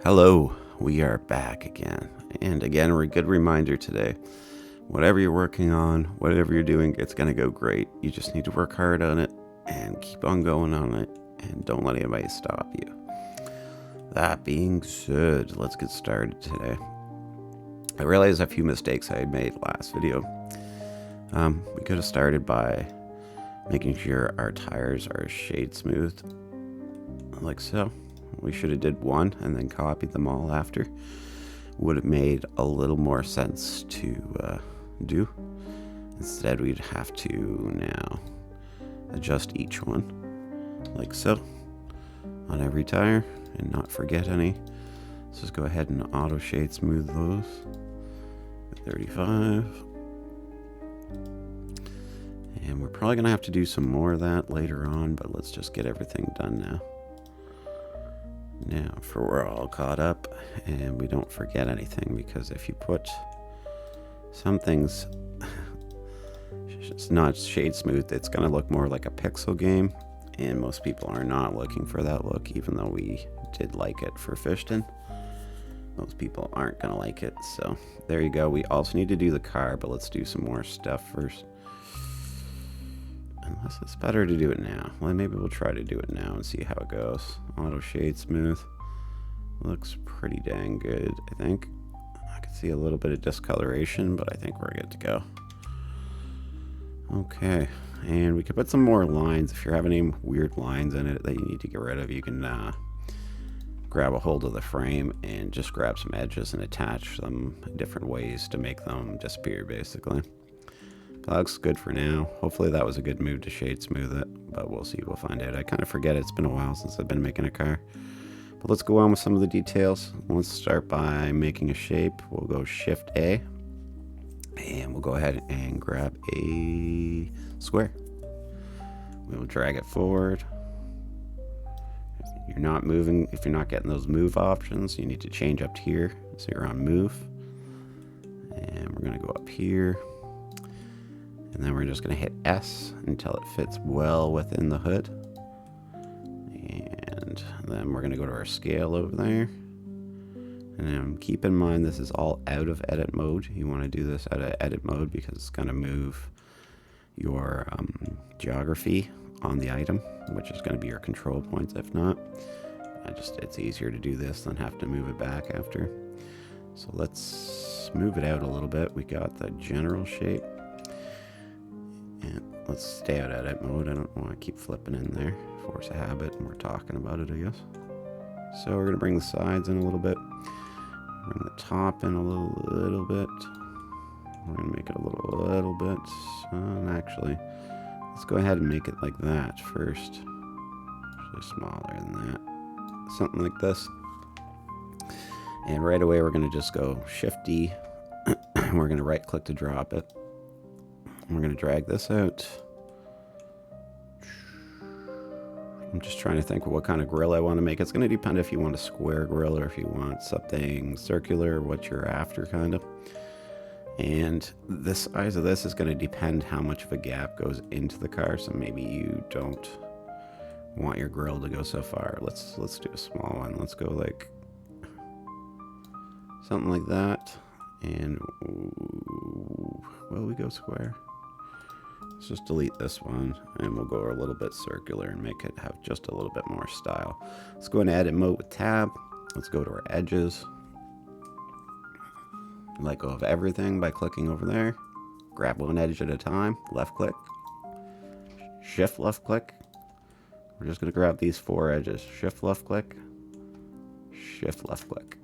Hello, we are back again. And again, a good reminder today. Whatever you're working on, whatever you're doing, it's going to go great. You just need to work hard on it and keep on going on it and don't let anybody stop you. That being said, let's get started today. I realized a few mistakes I had made last video. We could have started by making sure our tires are shade smooth, like so. We should have did one and then copied them all after. Would have made a little more sense to do. Instead, we'd have to now adjust each one, like so, on every tire and not forget any. Let's just go ahead and auto shade smooth those. 35. And we're probably going to have to do some more of that later on, but let's just get everything done now. Now, for we're all caught up and we don't forget anything, because if you put some things it's not shade smooth, it's going to look more like a pixel game, and most people are not looking for that look, even though we did like it for Fishton. Most people aren't going to like it, so there you go. We also need to do the car, but let's do some more stuff first. Unless it's better to do it now. Well, maybe we'll try to do it now and see how it goes. Auto shade smooth. Looks pretty dang good, I think. I can see a little bit of discoloration, but I think we're good to go. Okay, and we could put some more lines. If you're having any weird lines in it that you need to get rid of, you can grab a hold of the frame and just grab some edges and attach them in different ways to make them disappear, basically. That looks good for now. Hopefully that was a good move to shade smooth it, but we'll see. We'll find out. I kind of forget. It's been a while since I've been making a car. But let's go on with some of the details. Let's start by making a shape. We'll go Shift A, and we'll go ahead and grab a square. We'll drag it forward. If you're not moving, if you're not getting those move options, you need to change up to here. So you're on move. And we're going to go up here. And then we're just going to hit S until it fits well within the hood. And then we're going to go to our scale over there. And then keep in mind this is all out of edit mode. You want to do this out of edit mode because it's going to move your geography on the item, which is going to be your control points. If not, it's easier to do this than have to move it back after. So let's move it out a little bit. We got the general shape. And let's stay out of edit mode. I don't want to keep flipping in there. Force a habit, and we're talking about it, I guess. So we're going to bring the sides in a little bit. Bring the top in a little bit. We're going to make it a little bit. Actually, let's go ahead and make it like that first. Actually smaller than that. Something like this. And right away we're going to just go Shift D. We're going to right click to drop it. We're going to drag this out. I'm just trying to think of what kind of grill I want to make. It's going to depend if you want a square grill or if you want something circular, what you're after, kind of. And the size of this is going to depend how much of a gap goes into the car. So maybe you don't want your grill to go so far. Let's do a small one. Let's go like something like that. And will we go square? Let's just delete this one, and we'll go a little bit circular and make it have just a little bit more style. Let's go into edit mode with tab. Let's go to our edges. Let go of everything by clicking over there. Grab one edge at a time. Left click. Shift left click. We're just going to grab these 4 edges. Shift left click. Shift left click.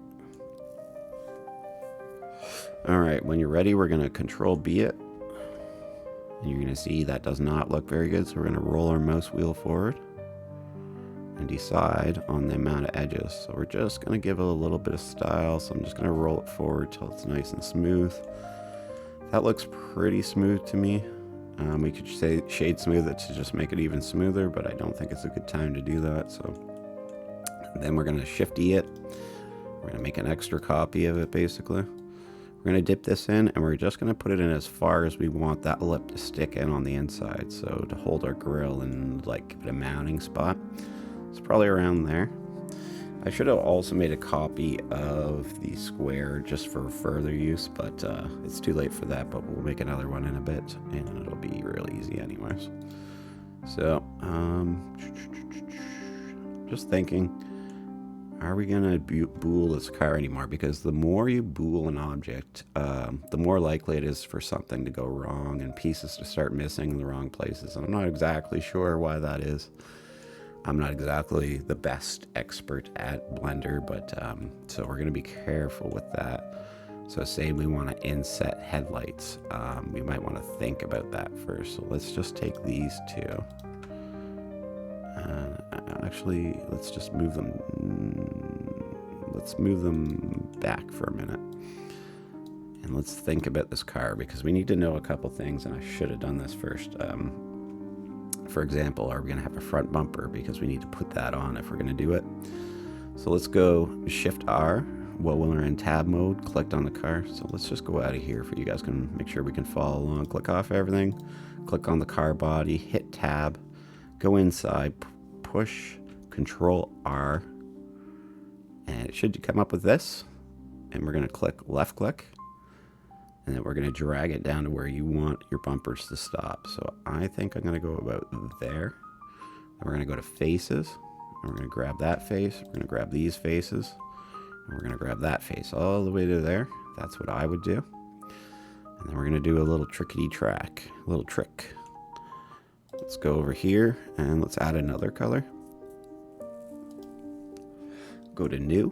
Alright, when you're ready, we're going to Control B it. And you're going to see that does not look very good, so we're going to roll our mouse wheel forward and decide on the amount of edges. So we're just going to give it a little bit of style, so I'm just going to roll it forward till it's nice and smooth. That looks pretty smooth to me. We could say shade smooth it to just make it even smoother, but I don't think it's a good time to do that. So then we're going to Shift E it. We're going to make an extra copy of it, basically. We're going to dip this in, and we're just going to put it in as far as we want that lip to stick in on the inside. So to hold our grill and like give it a mounting spot, it's probably around there. I should have also made a copy of the square just for further use, but it's too late for that, but we'll make another one in a bit, and it'll be real easy anyways. So, just thinking, are we going to bool this car anymore? Because the more you bool an object, the more likely it is for something to go wrong and pieces to start missing in the wrong places. And I'm not exactly sure why that is. I'm not exactly the best expert at Blender, but so we're going to be careful with that. So say we want to inset headlights, we might want to think about that first. So let's just take these two. Actually, let's just move them. Let's move them back for a minute. And let's think about this car, because we need to know a couple things, and I should have done this first. For example, are we going to have a front bumper? Because we need to put that on if we're going to do it. So let's go Shift R while we're in tab mode, clicked on the car. So let's just go out of here for you guys can make sure we can follow along. Click off everything, click on the car body, hit tab, go inside, push Control R, and it should come up with this. And we're going to click left click, and then we're going to drag it down to where you want your bumpers to stop. So I think I'm going to go about there. Then we're going to go to faces, and we're going to grab that face. We're going to grab these faces, and we're going to grab that face all the way to there. That's what I would do. And then we're going to do a little little trick. Let's go over here and let's add another color. Go to new,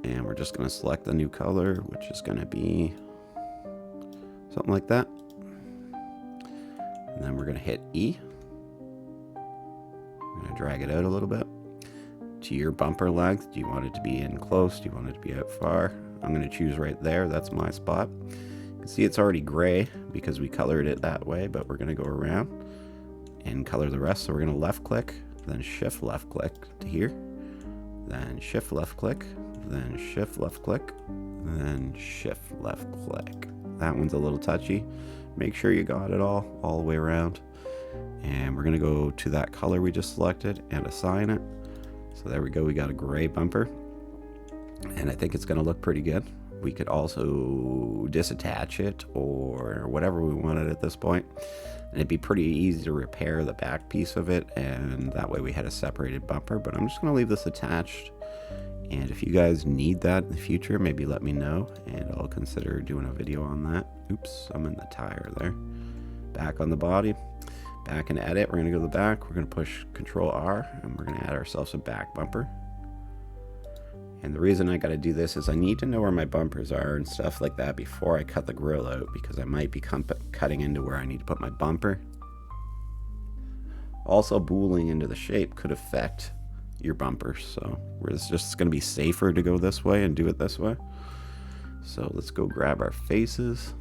and we're just going to select the new color, which is going to be something like that. And then we're going to hit E. I'm going to drag it out a little bit. To your bumper length, do you want it to be in close? Do you want it to be out far? I'm going to choose right there. That's my spot. You can see it's already gray because we colored it that way, but we're going to go around and color the rest. So we're going to left click, then shift left click to here, then shift left click, then shift left click, then shift left click. That one's a little touchy. Make sure you got it all the way around. And we're gonna go to that color we just selected and assign it. So there we go, we got a gray bumper. And I think it's gonna look pretty good. We could also disattach it or whatever we wanted at this point. And it'd be pretty easy to repair the back piece of it, and that way we had a separated bumper, but I'm just gonna leave this attached. And if you guys need that in the future, maybe let me know, and I'll consider doing a video on that. Oops, I'm in the tire there. Back on the body, back in edit, we're gonna go to the back, we're gonna push Control R, and we're gonna add ourselves a back bumper. And the reason I gotta do this is I need to know where my bumpers are and stuff like that before I cut the grill out, because I might be cutting into where I need to put my bumper. Also, booling into the shape could affect your bumpers, so it's just gonna be safer to go this way and do it this way. So let's go grab our faces,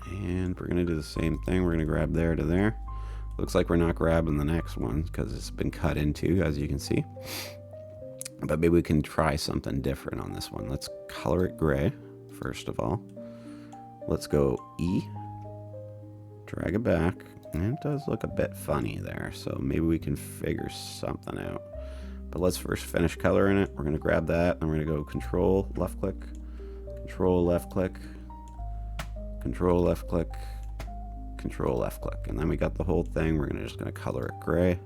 and we're gonna do the same thing. We're gonna grab there to there. Looks like we're not grabbing the next one because it's been cut into, as you can see. But maybe we can try something different on this one. Let's color it gray, first of all. Let's go E, drag it back, and it does look a bit funny there, so maybe we can figure something out. But let's first finish coloring it. We're gonna grab that, and we're gonna go Control, left click, Control, left click, Control, left click, Control, left click. And then we got the whole thing. We're just gonna color it gray.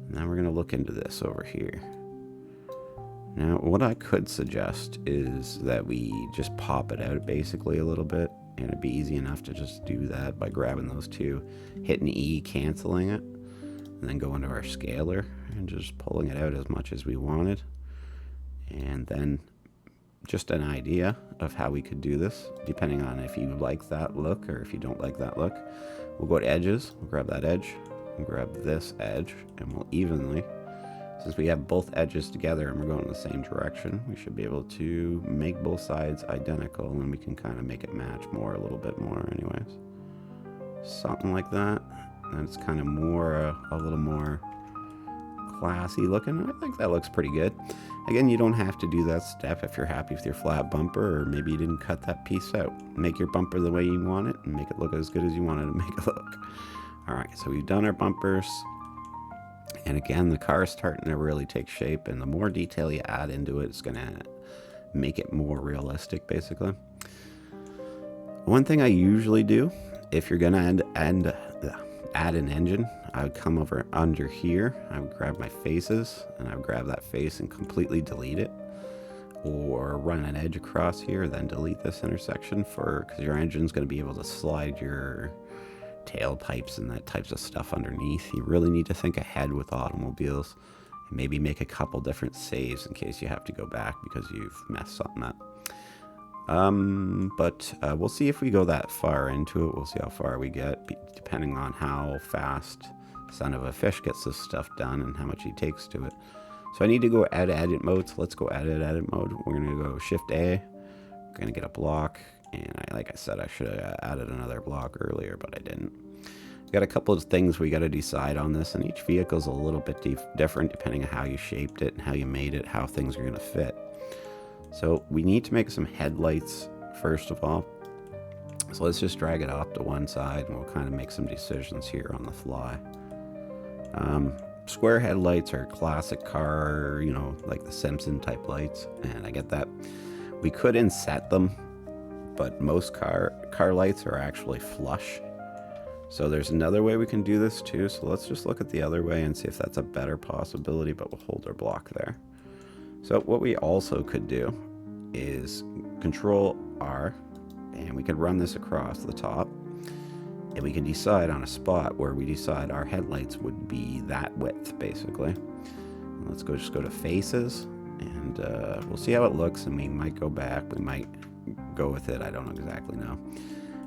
And then we're gonna look into this over here. Now, what I could suggest is that we just pop it out basically a little bit, and it'd be easy enough to just do that by grabbing those two, hitting E, canceling it, and then go into our scaler and just pulling it out as much as we wanted. And then just an idea of how we could do this, depending on if you like that look or if you don't like that look. We'll go to edges, we'll grab that edge, and grab this edge, and we'll evenly, since we have both edges together and we're going in the same direction, we should be able to make both sides identical, and we can kind of make it match more, a little bit more anyways. Something like that. And it's kind of more, a little more classy looking. I think that looks pretty good. Again, you don't have to do that step if you're happy with your flat bumper, or maybe you didn't cut that piece out. Make your bumper the way you want it and make it look as good as you want it to make it look. All right, so we've done our bumpers. And again, the car is starting to really take shape, and the more detail you add into it, it's going to make it more realistic, basically. One thing I usually do, if you're going to add an engine, I would come over under here, I would grab my faces, and I would grab that face and completely delete it. Or run an edge across here, then delete this intersection, because your engine's going to be able to slide your tailpipes and that types of stuff underneath. You really need to think ahead with automobiles and maybe make a couple different saves in case you have to go back because you've messed something up. But we'll see if we go that far into it. We'll see how far we get, depending on how fast Son of a Fish gets this stuff done and how much he takes to it. So I need to go add edit mode. So let's go edit mode. We're going to go Shift A. We're going to get a block. And like I said, I should have added another block earlier, but I didn't. Got a couple of things we got to decide on this, and each vehicle is a little bit different depending on how you shaped it and how you made it, how things are going to fit. So we need to make some headlights first of all. So let's just drag it off to one side, and we'll kind of make some decisions here on the fly. Square headlights are classic car, you know, like the Simpson type lights, and I get that. We could inset them, but most car lights are actually flush. So there's another way we can do this too. So let's just look at the other way and see if that's a better possibility, but we'll hold our block there. So what we also could do is Control R, and we could run this across the top, and we can decide on a spot where we decide our headlights would be that width, basically. And let's just go to faces, and we'll see how it looks, and we might go back, we might go with it, I don't exactly know.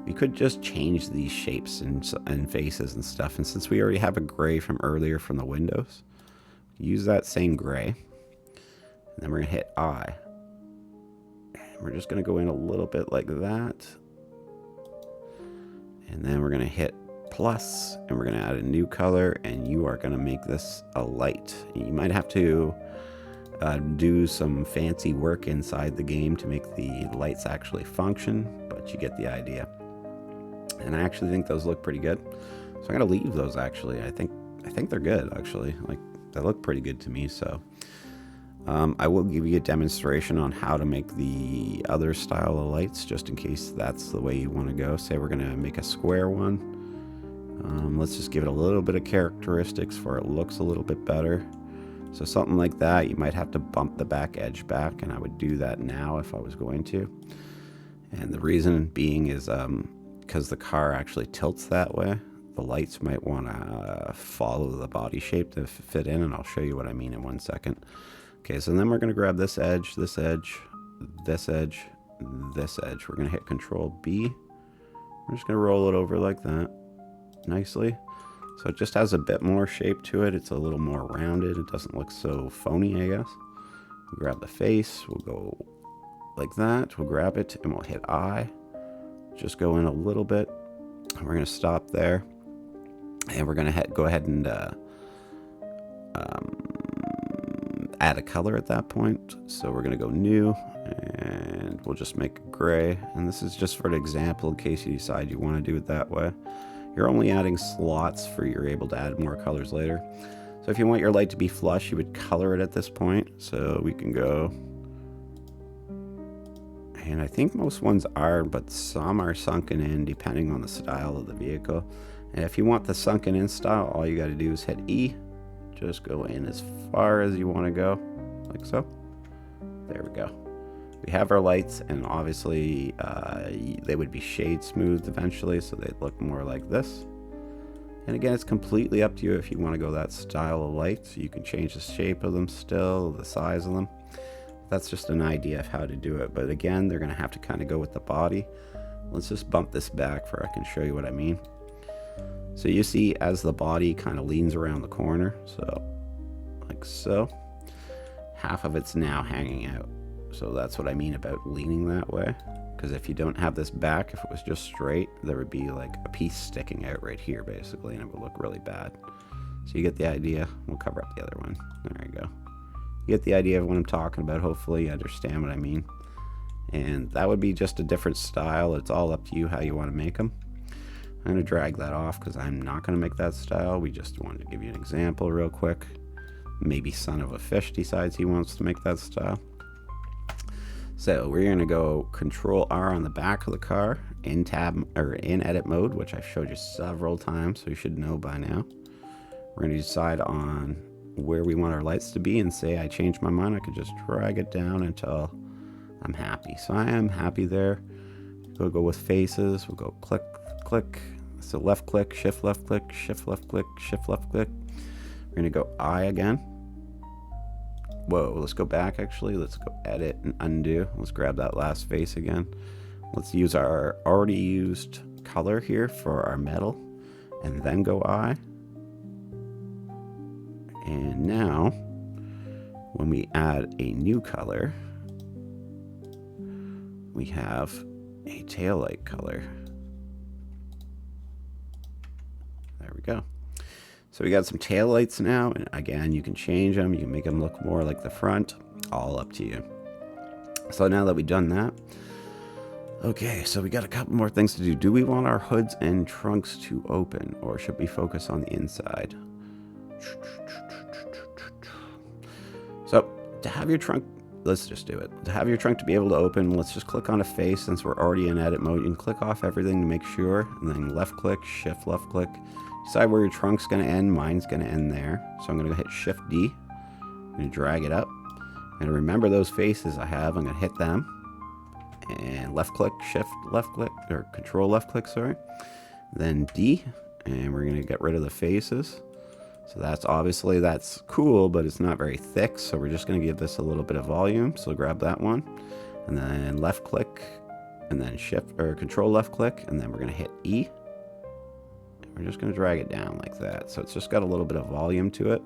We could just change these shapes and faces and stuff, and since we already have a gray from earlier from the windows, use that same gray, and then we're going to hit I. And we're just going to go in a little bit like that. And then we're going to hit plus, and we're going to add a new color, and you are going to make this a light. You might have to do some fancy work inside the game to make the lights actually function, but you get the idea. And I actually think those look pretty good. So I'm going to leave those actually. I think they're good actually. Like, they look pretty good to me, so I will give you a demonstration on how to make the other style of lights, just in case that's the way you want to go. Say we're going to make a square one. Let's just give it a little bit of characteristics for it looks a little bit better. So something like that, you might have to bump the back edge back, and I would do that now if I was going to. And the reason being is because the car actually tilts that way. The lights might want to follow the body shape to fit in, and I'll show you what I mean in 1 second. Okay, so then we're going to grab this edge, this edge, this edge, this edge. We're going to hit Control B. We're just going to roll it over like that, nicely. So it just has a bit more shape to it. It's a little more rounded. It doesn't look so phony, I guess. We'll grab the face. We'll go like that. We'll grab it, and we'll hit I. Just go in a little bit. We're going to stop there. And we're going to go ahead and add a color at that point. So we're going to go new, and we'll just make it gray. And this is just for an example in case you decide you want to do it that way. You're only adding slots for you're able to add more colors later. So if you want your light to be flush, you would color it at this point. So we can go, and I think most ones are, but some are sunken in depending on the style of the vehicle. And if you want the sunken in style, all you got to do is hit E. Just go in as far as you want to go, like so. There we go. We have our lights, and obviously they would be shade smoothed eventually, so they'd look more like this. And again, it's completely up to you if you want to go that style of lights. You can change the shape of them still, the size of them. That's just an idea of how to do it. But again, they're going to have to kind of go with the body. Let's just bump this back for I can show you what I mean. So you see as the body kind of leans around the corner, so like so, half of it's now hanging out. So that's what I mean about leaning that way. Because if you don't have this back, if it was just straight, there would be like a piece sticking out right here basically, and it would look really bad. So you get the idea. We'll cover up the other one. There you go. You get the idea of what I'm talking about. Hopefully you understand what I mean. And that would be just a different style. It's all up to you how you want to make them. I'm going to drag that off because I'm not going to make that style. We just wanted to give you an example real quick. Maybe son of a fish decides he wants to make that style. So we're going to go Control R on the back of the car in tab or in edit mode, which I've showed you several times, so you should know by now. We're going to decide on where we want our lights to be and say I changed my mind. I could just drag it down until I'm happy. So I am happy there. We'll go with faces. We'll go click, click. So left click, shift left click, shift left click, shift left click. We're going to go eye again. Whoa, let's go back actually. Let's go edit and undo. Let's grab that last face again. Let's use our already used color here for our metal and then go eye. And now when we add a new color, we have a taillight color. There we go. So we got some taillights now, and again, you can change them. You can make them look more like the front. All up to you. So now that we've done that, okay, so we got a couple more things to do. Do we want our hoods and trunks to open, or should we focus on the inside? So to have your trunk, let's just do it. To have your trunk to be able to open, let's just click on a face. Since we're already in edit mode, you can click off everything to make sure, and then left click, shift left click. Decide where your trunk's going to end. Mine's going to end there. So I'm going to hit Shift D. I'm going to drag it up. And remember those faces I have. I'm going to hit them. And left click, Shift left click, or Control left click, sorry. Then D. And we're going to get rid of the faces. So that's obviously, that's cool, but it's not very thick. So we're just going to give this a little bit of volume. So grab that one. And then left click. And then Shift or Control left click. And then we're going to hit E. We're just going to drag it down like that. So it's just got a little bit of volume to it.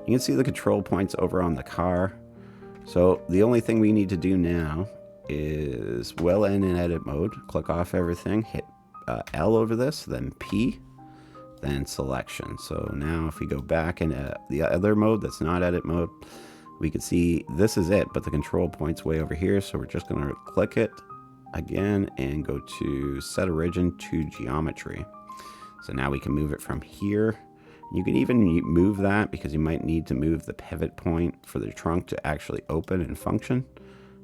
You can see the control points over on the car. So the only thing we need to do now is well in edit mode. Click off everything. Hit L over this, then P, then selection. So now if we go back into the other mode that's not edit mode, we can see this is it, but the control point's way over here. So we're just going to click it again and go to set origin to geometry. So now we can move it from here. You can even move that because you might need to move the pivot point for the trunk to actually open and function.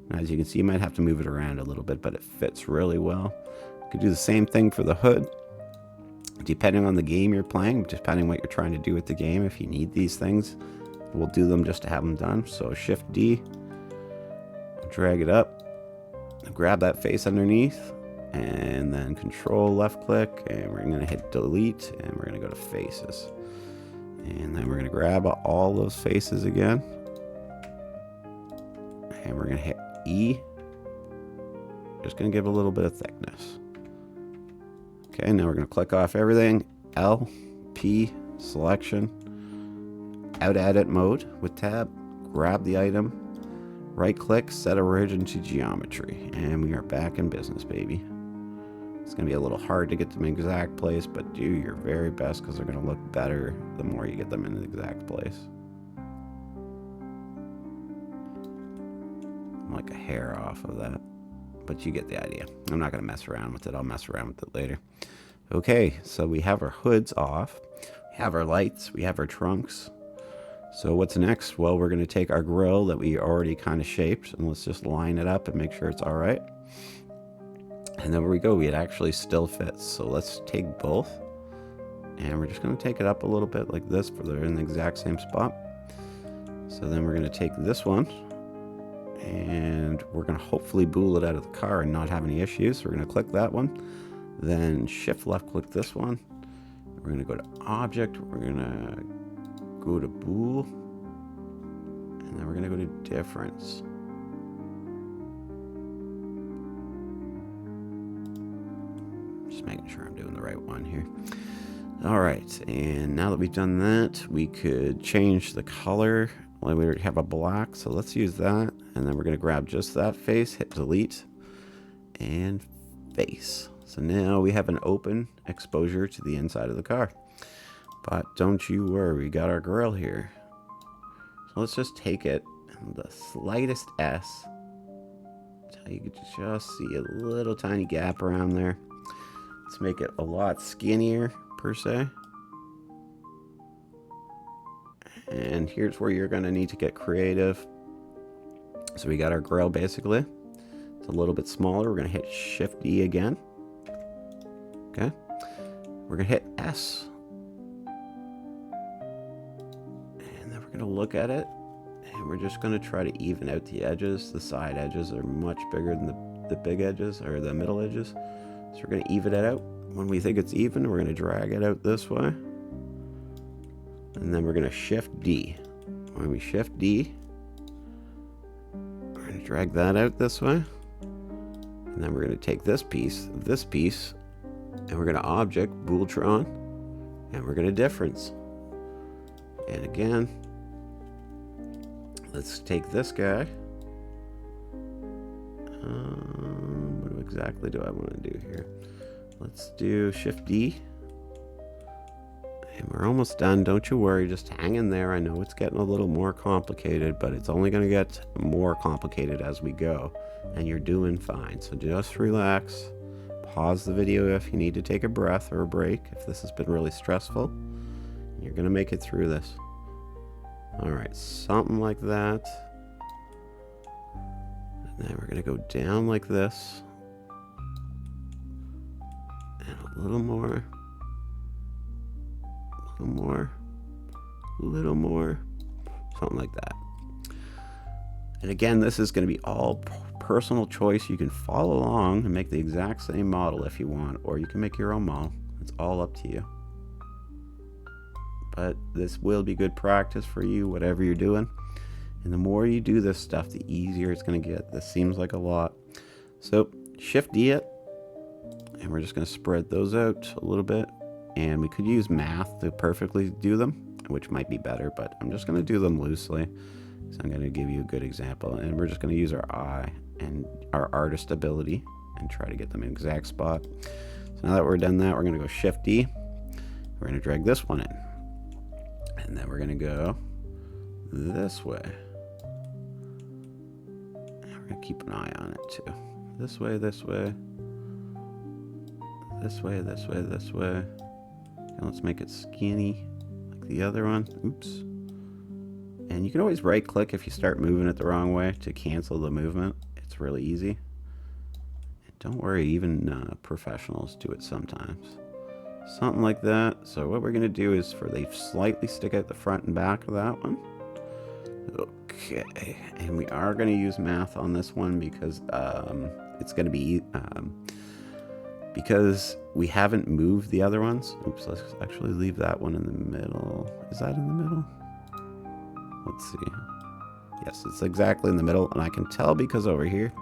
And as you can see, you might have to move it around a little bit, but it fits really well. You could do the same thing for the hood. Depending on the game you're playing, depending on what you're trying to do with the game, if you need these things, we'll do them just to have them done. So Shift D, drag it up, grab that face underneath, and then Control left click, and we're going to hit delete, and we're going to go to faces, and then we're going to grab all those faces again, and we're going to hit E. Just going to give a little bit of thickness. Okay, now we're going to click off everything. L, P, selection, out edit mode with tab, grab the item, right click, set origin to geometry, and we are back in business, baby. It's going to be a little hard to get them in the exact place, but do your very best because they're going to look better the more you get them in the exact place. I'm like a hair off of that, but you get the idea. I'm not going to mess around with it. I'll mess around with it later. Okay, so we have our hoods off. We have our lights. We have our trunks. So what's next? Well, we're going to take our grill that we already kind of shaped, and let's just line it up and make sure it's all right. And there we go. It actually still fits. So let's take both, and we're just going to take it up a little bit like this for they're in the exact same spot. So then we're going to take this one, and we're going to hopefully bool it out of the car and not have any issues. So we're going to click that one, then shift left click this one. We're going to go to object. We're going to go to bool, and then we're going to go to difference. Just making sure I'm doing the right one here. All right, and now that we've done that, we could change the color. Well, we already have a black, so let's use that. And then we're going to grab just that face, hit delete, and face. So now we have an open exposure to the inside of the car. But don't you worry, we got our grill here. So let's just take it the slightest S. So you can just see a little tiny gap around there. Let's make it a lot skinnier, per se. And here's where you're going to need to get creative. So we got our grill basically. It's a little bit smaller. We're going to hit Shift E again. Okay. We're going to hit S. And then we're going to look at it. And we're just going to try to even out the edges. The side edges are much bigger than the big edges, or the middle edges. So we're going to even it out. When we think it's even, we're going to drag it out this way. And then we're going to Shift D. When we Shift D, we're going to drag that out this way. And then we're going to take this piece, and we're going to Object, Booltron, and we're going to Difference. And again, let's take this guy. What exactly do I want to do here? Let's do Shift D. And we're almost done. Don't you worry. Just hang in there. I know it's getting a little more complicated, but it's only going to get more complicated as we go. And you're doing fine. So just relax. Pause the video if you need to take a breath or a break, if this has been really stressful. You're going to make it through this. Alright, something like that. And then we're going to go down like this. And a little more. A little more, something like that. And again, this is going to be all personal choice. You can follow along and make the exact same model if you want, or you can make your own model. It's all up to you. But this will be good practice for you, whatever you're doing. And the more you do this stuff, the easier it's going to get. This seems like a lot. So Shift D it, and we're just going to spread those out a little bit. And we could use math to perfectly do them, which might be better, but I'm just going to do them loosely. So I'm going to give you a good example. And we're just going to use our eye and our artist ability and try to get them in exact spot. So now that we're done that, we're going to go Shift D. We're going to drag this one in. And then we're going to go this way. And we're going to keep an eye on it too. This way, this way. This way, this way, this way. Let's make it skinny like the other one. Oops. And you can always right click if you start moving it the wrong way to cancel the movement. It's really easy. And don't worry, even professionals do it sometimes. Something like that. So what we're going to do is they slightly stick out the front and back of that one. Okay. And we are going to use math on this one because it's going to be... because we haven't moved the other ones. Oops, let's actually leave that one in the middle. Is that in the middle? Let's see. Yes, it's exactly in the middle, and I can tell because over here.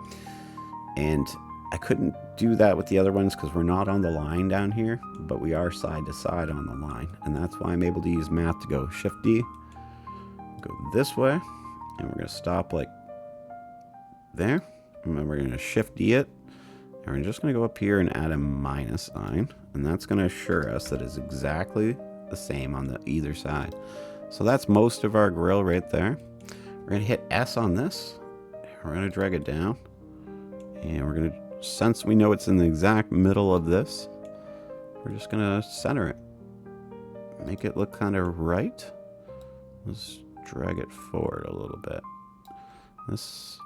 And I couldn't do that with the other ones because we're not on the line down here, but we are side to side on the line. And that's why I'm able to use math to go Shift D, go this way, and we're going to stop like there. And then we're going to Shift D it. And we're just going to go up here and add a minus sign. And that's going to assure us that it's exactly the same on either side. So that's most of our grill right there. We're going to hit S on this. We're going to drag it down. And we're going to, since we know it's in the exact middle of this, we're just going to center it. Make it look kind of right. Let's drag it forward a little bit. This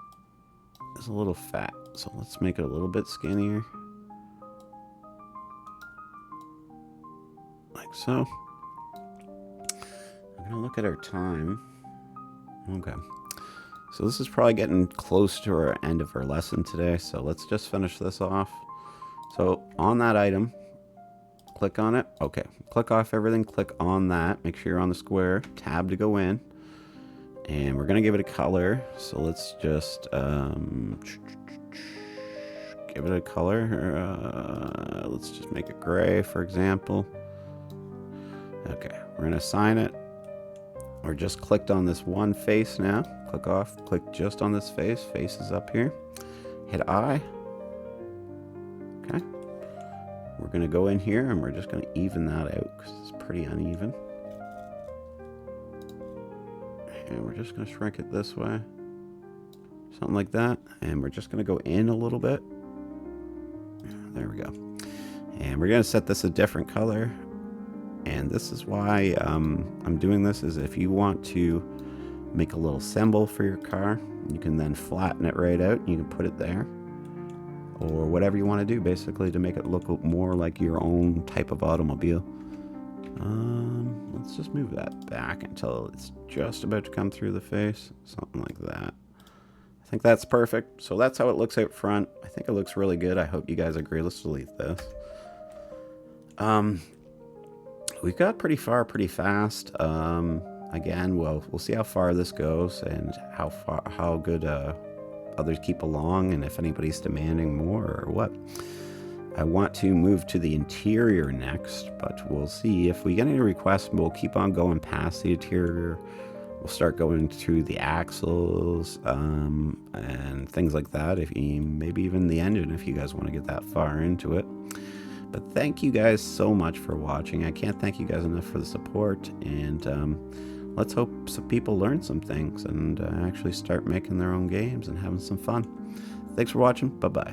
is a little fat. So let's make it a little bit skinnier. Like so. I'm going to look at our time. Okay. So this is probably getting close to our end of our lesson today. So let's just finish this off. So on that item, click on it. Okay. Click off everything. Click on that. Make sure you're on the square. Tab to go in. And we're going to give it a color. So let's just... give it a color. Let's just make it gray, for example. Okay, we're going to assign it. We're just clicked on this one face now. Click off. Click just on this face. Face is up here. Hit I. Okay. We're going to go in here and we're just going to even that out because it's pretty uneven. And we're just going to shrink it this way. Something like that. And we're just going to go in a little bit. There we go. And we're going to set this a different color. And this is why I'm doing this, is if you want to make a little symbol for your car, you can then flatten it right out and you can put it there. Or whatever you want to do, basically, to make it look more like your own type of automobile. Let's just move that back until it's just about to come through the face. Something like that. I think that's perfect. So that's how it looks out front. I think it looks really good. I hope you guys agree. Let's delete this. We got pretty far pretty fast. Again, we'll see how far this goes and how good others keep along, and if anybody's demanding more or what. I want to move to the interior next, but we'll see if we get any requests. We'll keep on going past the interior. We'll start going through the axles and things like that. If you, maybe even the engine, if you guys want to get that far into it. But thank you guys so much for watching. I can't thank you guys enough for the support, and let's hope some people learn some things and actually start making their own games and having some fun. Thanks for watching. Bye-bye.